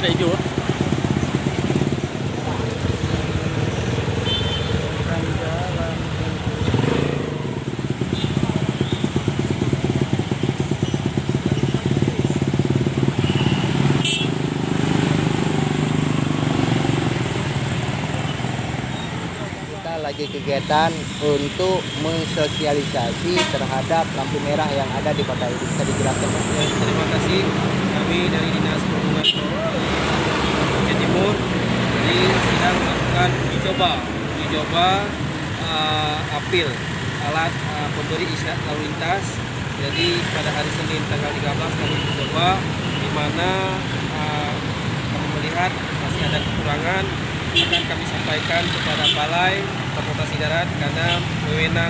ada hijau. Lagi kegiatan untuk mensosialisasi terhadap lampu merah yang ada di kota ini. Bisa dijelaskan? Terima kasih. Kami dari Dinas Perhubungan Jawa Timur jadi sedang melakukan uji coba apil alat pemberi isyarat lalu lintas. Jadi pada hari Senin tanggal 13 kami uji coba, di mana kami melihat masih ada kekurangan, akan kami sampaikan kepada Balai Transportasi Darat karena wewenang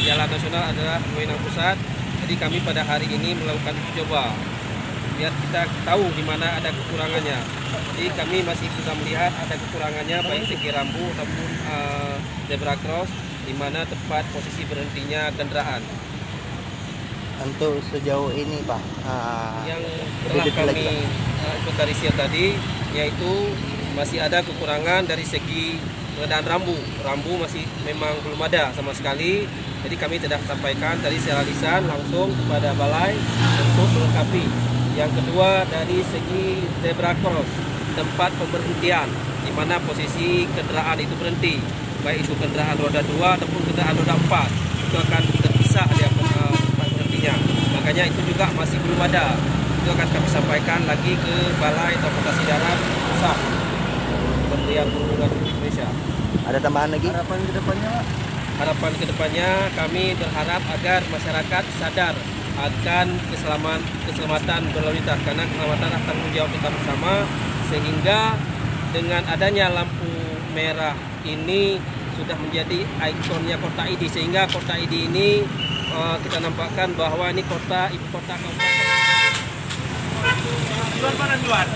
jalan nasional adalah wewenang pusat. Jadi kami pada hari ini melakukan uji coba biar kita tahu di mana ada kekurangannya. Jadi kami masih sudah melihat ada kekurangannya baik segi rambu ataupun zebra cross di mana tempat posisi berhentinya kendaraan. Untuk sejauh ini, Pak, Yang telah kami inventarisir tadi yaitu masih ada kekurangan dari segi pengadaan rambu. Rambu masih memang belum ada sama sekali. Jadi kami tidak sampaikan tadi secara lisan langsung kepada balai untuk melengkapi. Yang kedua dari segi zebra cross, tempat pemberhentian di mana posisi kendaraan itu berhenti, baik itu kendaraan roda 2 ataupun kendaraan roda 4, itu akan terpisah dia tempat berhentinya. Makanya itu juga masih belum ada. Itu akan kami sampaikan lagi ke Balai Transportasi Darat Pusat Kementerian Perhubungan Indonesia. Ada tambahan lagi? Harapan kedepannya, Harapan kedepannya kami berharap agar masyarakat sadar akan keselamatan berlalu lintas karena keselamatan adalah tanggung jawab kita bersama, sehingga dengan adanya lampu merah ini sudah menjadi ikonnya kota ID, sehingga kota ID ini kita nampakkan bahwa ini ibu kota kabupaten. Jual mana jual?